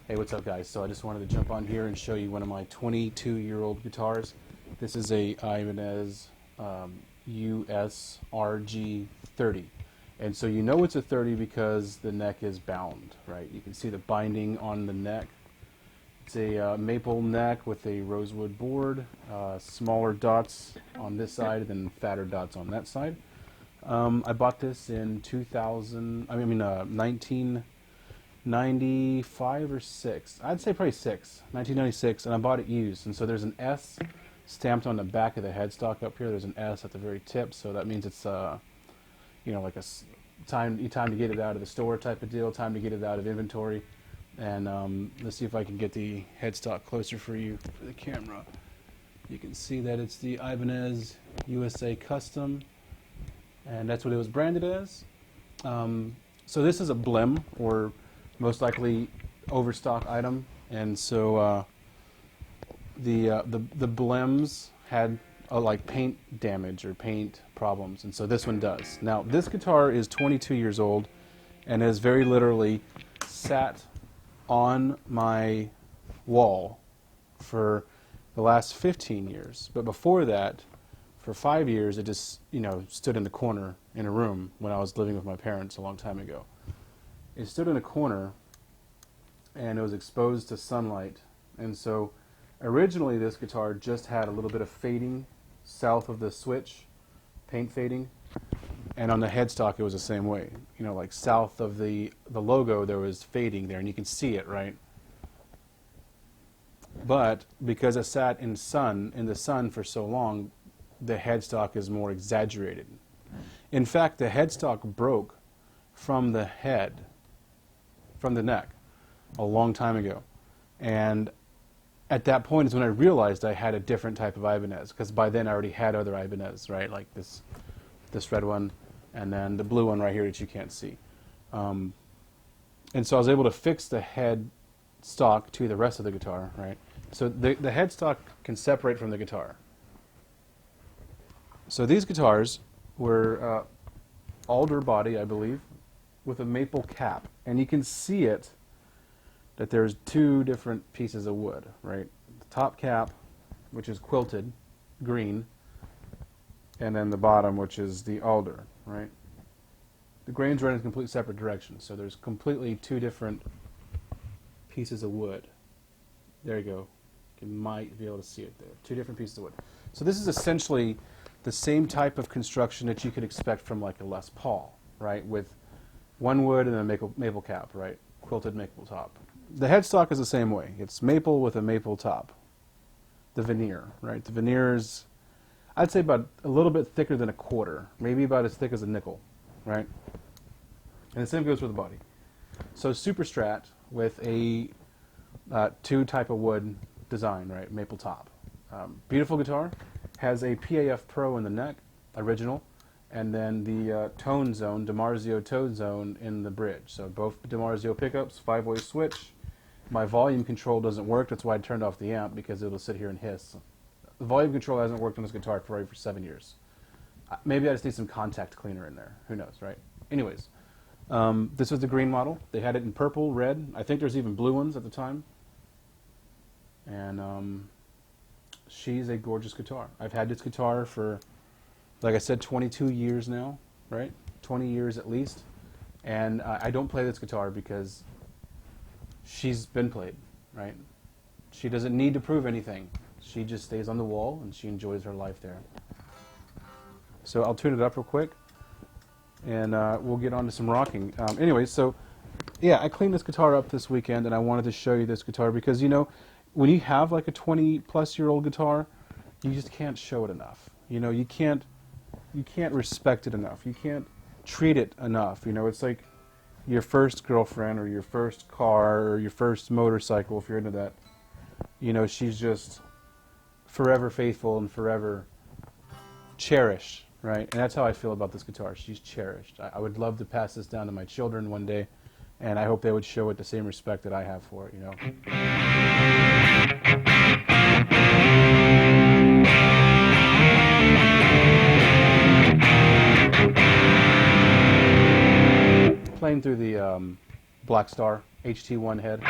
Hey, what's up guys? So I just wanted to jump on here and show you one of my 22-year-old guitars. This is a Ibanez USRG 30. And so you know it's a 30 because the neck is bound, right? You can see the binding on the neck. It's a maple neck with a rosewood board, smaller dots on this side and fatter dots on that side. I bought this in 1995 or 6. I'd say probably 1996, and I bought it used. And so there's an S stamped on the back of the headstock up here. There's an S at the very tip, so that means it's you know, like a time to get it out of the store type of deal, time to get it out of inventory. And let's see if I can get the headstock closer for you for the camera. You can see that it's the Ibanez USA Custom, and that's what it was branded as. So this is a blim, or most likely overstock item, and so the blims had like paint damage or paint problems, and so this one does. Now this guitar is 22 years old and has very literally sat on my wall for the last 15 years, but before that, for 5 years, it just, you know, stood in the corner in a room when I was living with my parents a long time ago. It stood in a corner and it was exposed to sunlight, and so originally this guitar just had a little bit of fading south of the switch, paint fading, and on the headstock it was the same way. You know, like south of the logo there was fading there, and you can see it, right? But because it sat in the sun for so long, the headstock is more exaggerated. In fact, the headstock broke from the head, from the neck, a long time ago. And at that point is when I realized I had a different type of Ibanez, because by then I already had other Ibanez, right? Like this red one, and then the blue one right here that you can't see. And so I was able to fix the headstock to the rest of the guitar, right? So the headstock can separate from the guitar. So these guitars were alder body, I believe, with a maple cap. And you can see it, that there's two different pieces of wood, right? The top cap, which is quilted, green, and then the bottom, which is the alder, right? The grains run in complete separate directions, so there's completely two different pieces of wood. There you go. You might be able to see it there. Two different pieces of wood. So this is essentially the same type of construction that you could expect from like a Les Paul, right? With one wood and a maple cap, right? Quilted maple top. The headstock is the same way. It's maple with a maple top. The veneer, right? The veneer is, I'd say, about a little bit thicker than a quarter, maybe about as thick as a nickel, right? And the same goes with the body. So super strat with a two type of wood design, right? Maple top. Beautiful guitar. Has a PAF Pro in the neck, original, and then the ToneZone, Dimarzo ToneZone in the bridge. So both Dimarzo pickups, 5-way switch. My volume control doesn't work, that's why I turned off the amp, because it'll sit here and hiss. The volume control hasn't worked on this guitar for 7 years. Maybe I just need some contact cleaner in there, who knows, right? Anyways, this was the green model. They had it in purple, red, I think there's even blue ones at the time. And she's a gorgeous guitar. I've had this guitar for, like I said, 22 years now, right? 20 years at least. And I don't play this guitar because she's been played, right? She doesn't need to prove anything. She just stays on the wall and she enjoys her life there. So I'll tune it up real quick and we'll get on to some rocking. Anyways, so yeah, I cleaned this guitar up this weekend and I wanted to show you this guitar because, you know, when you have like a 20-plus-year-old guitar, you just can't show it enough. You know, you can't respect it enough. You can't treat it enough. You know, it's like your first girlfriend or your first car or your first motorcycle, if you're into that. You know, she's just forever faithful and forever cherished, right? And that's how I feel about this guitar. She's cherished. I would love to pass this down to my children one day, and I hope they would show it the same respect that I have for it, you know. Playing through the BlackStar HT1 Head.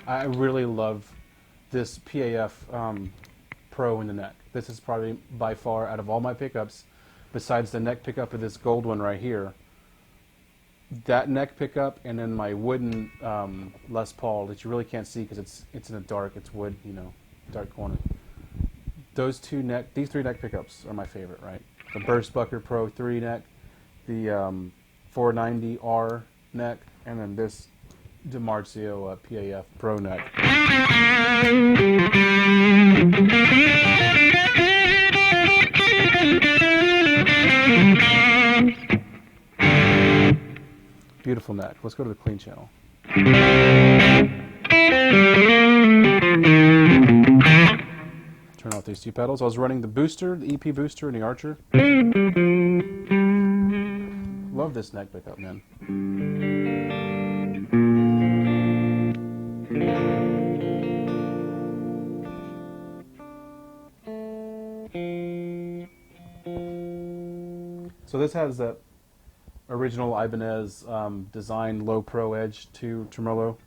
I really love this PAF Pro in the neck. This is probably by far, out of all my pickups, besides the neck pickup of this gold one right here, that neck pickup, and then my wooden Les Paul that you really can't see because it's in the dark. It's wood, you know, dark corner. These three neck pickups are my favorite, right? The Burstbucker Pro 3 neck, the 490R neck, and then this Dimarzo PAF Pro neck. Beautiful neck. Let's go to the clean channel. Turn off these two pedals. I was running the booster, the EP booster, and the Archer. Love this neck pickup, man. So this has that original Ibanez design low pro edge to tremolo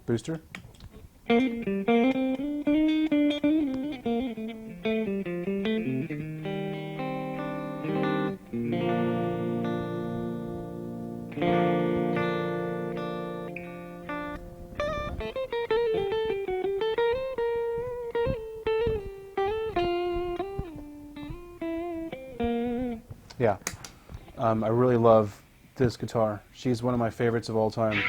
booster. Yeah, I really love this guitar. She's one of my favorites of all time.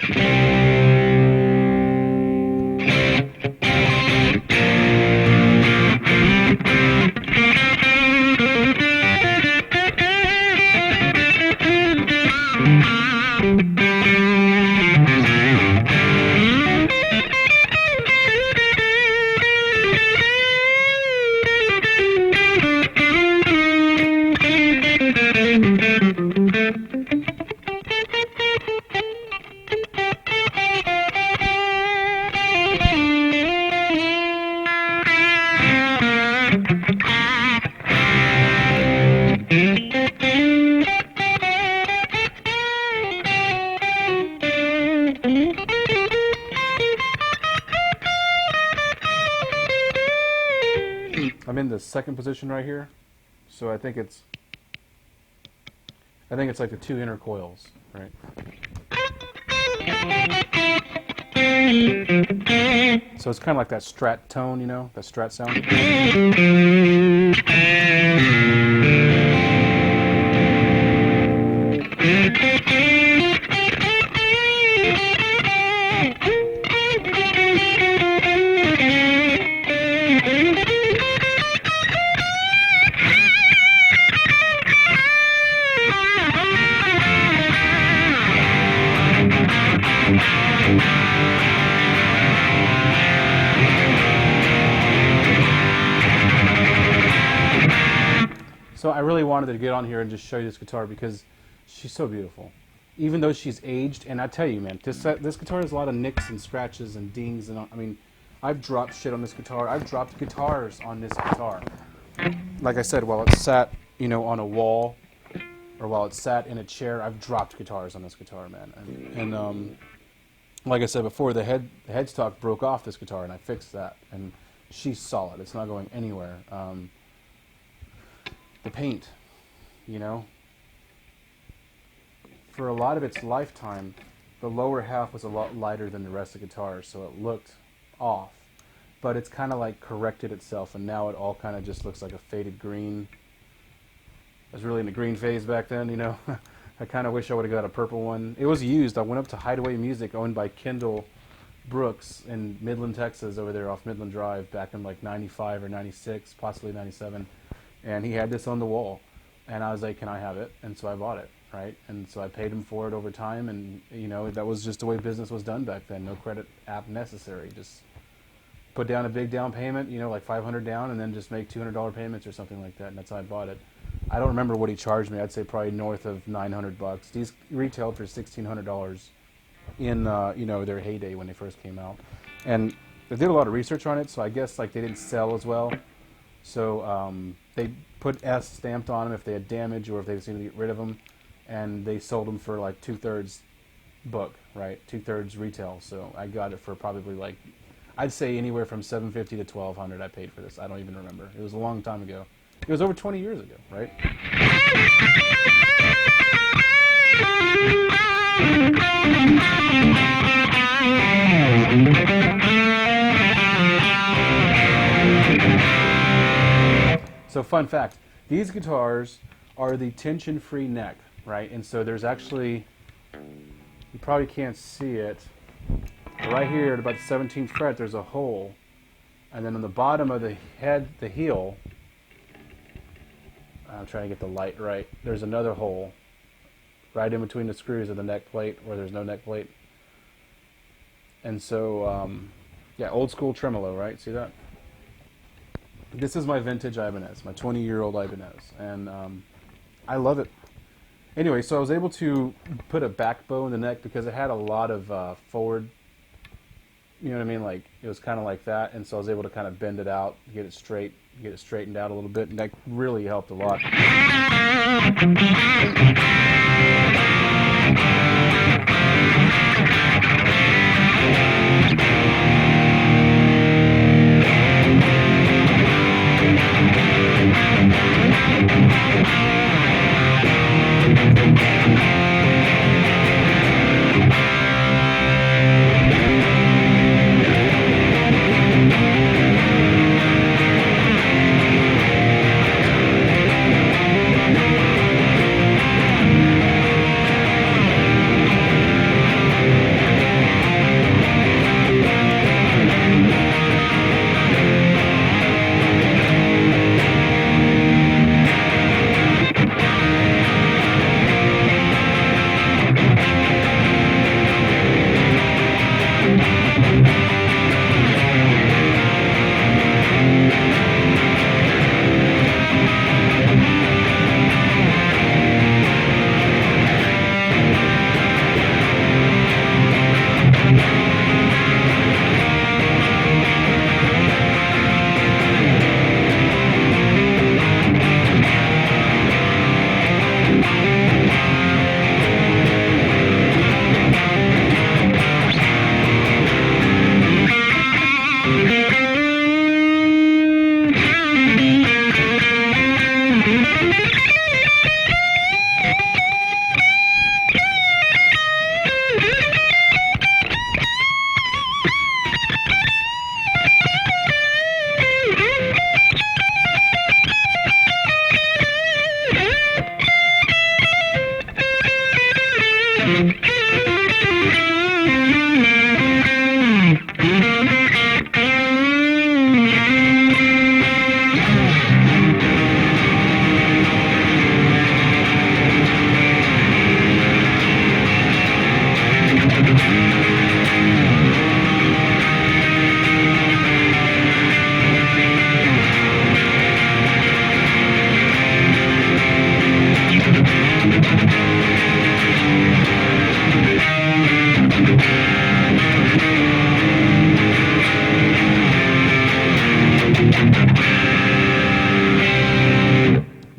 I'm in the second position right here, so I think it's like the two inner coils, right? So it's kind of like that Strat tone, you know, that Strat sound. So I really wanted to get on here and just show you this guitar because she's so beautiful. Even though she's aged, and I tell you, man, this guitar has a lot of nicks and scratches and dings, and I mean, I've dropped shit on this guitar. I've dropped guitars on this guitar. Like I said, while it sat, you know, on a wall, or while it sat in a chair, I've dropped guitars on this guitar, man. And like I said before, the headstock broke off this guitar, and I fixed that, and she's solid. It's not going anywhere. The paint, you know, for a lot of its lifetime, the lower half was a lot lighter than the rest of the guitar, so it looked off. But it's kind of like corrected itself, and now it all kind of just looks like a faded green. I was really in the green phase back then, you know. I kind of wish I would have got a purple one. It was used. I went up to Hideaway Music, owned by Kendall Brooks in Midland, Texas, over there off Midland Drive, back in like 95 or 96, possibly 97. And he had this on the wall, and I was like, can I have it? And so I bought it, right? And so I paid him for it over time, and you know, that was just the way business was done back then. No credit app necessary, just put down a big down payment, you know, like $500 down, and then just make $200 payments or something like that, and that's how I bought it. I don't remember what he charged me. I'd say probably north of $900. These retailed for $1,600 in you know, their heyday when they first came out, and they did a lot of research on it. So I guess like they didn't sell as well, so they put S stamped on them if they had damage or if they just needed to get rid of them, and they sold them for like 2/3 book, right? 2/3 retail. So I got it for probably like, I'd say anywhere from $750 to $1,200 I paid for this. I don't even remember. It was a long time ago. It was over 20 years ago, right? So fun fact, these guitars are the tension-free neck, right? And so there's actually, you probably can't see it, right here at about the 17th fret there's a hole, and then on the bottom of the head, the heel, I'm trying to get the light right, there's another hole right in between the screws of the neck plate where there's no neck plate. And so yeah, old school tremolo, right? See that? This is my vintage Ibanez, my 20-year-old Ibanez, and I love it. Anyway, so I was able to put a back bow in the neck because it had a lot of forward, you know what I mean, like it was kind of like that, and so I was able to kind of bend it out, get it straight, get it straightened out a little bit, and that really helped a lot.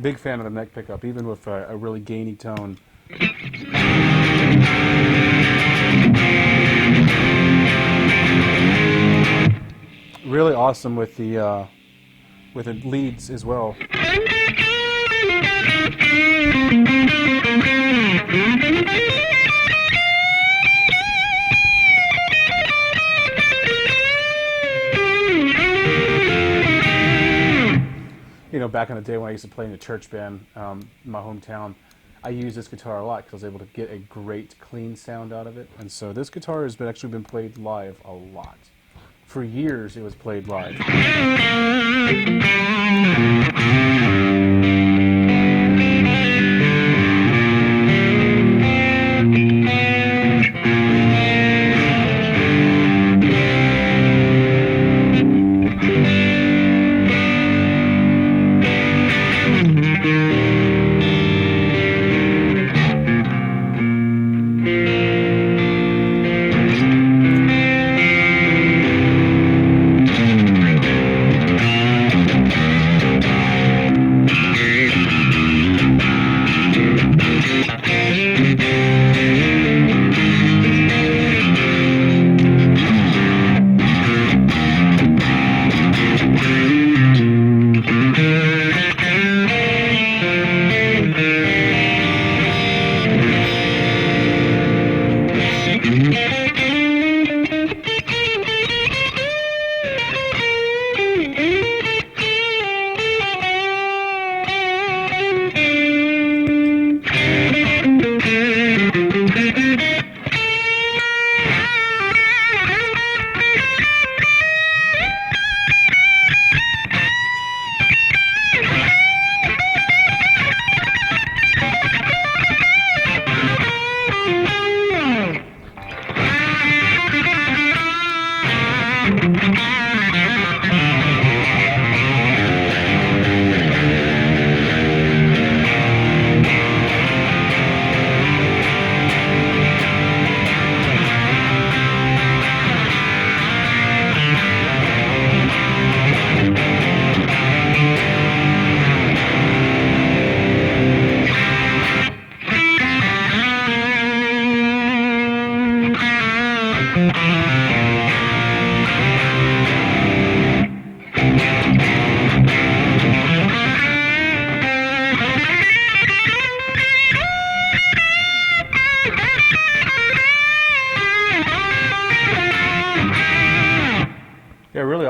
Big fan of the neck pickup, even with a really gainy tone. Really awesome with the leads as well. You know, back in the day when I used to play in a church band in my hometown, I used this guitar a lot because I was able to get a great clean sound out of it. And so this guitar has actually been played live a lot. For years it was played live.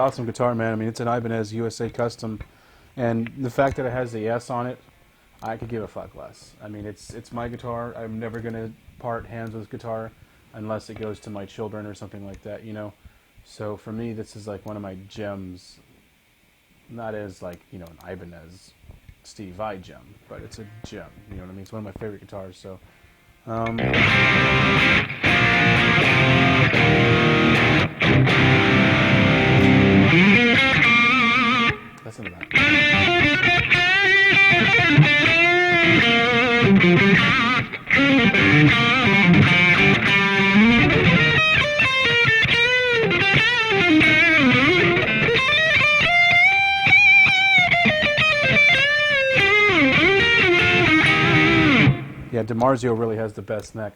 awesome guitar, man. I mean, it's an Ibanez USA custom, and the fact that it has the S on it, I could give a fuck less. I mean, it's my guitar. I'm never gonna part hands with this guitar unless it goes to my children or something like that, you know. So for me, this is like one of my gems. Not as like, you know, an Ibanez Steve Vai gem, but it's a gem. You know what I mean? It's one of my favorite guitars. So. Listen to that. Yeah, Dimarzo really has the best neck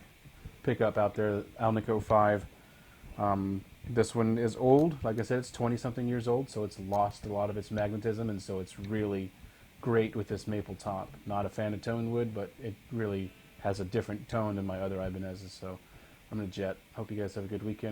pickup out there, Alnico 5. This one is old. Like I said, it's 20-something years old, so it's lost a lot of its magnetism, and so it's really great with this maple top. Not a fan of tone wood, but it really has a different tone than my other Ibanez's, so I'm going to jet. Hope you guys have a good weekend.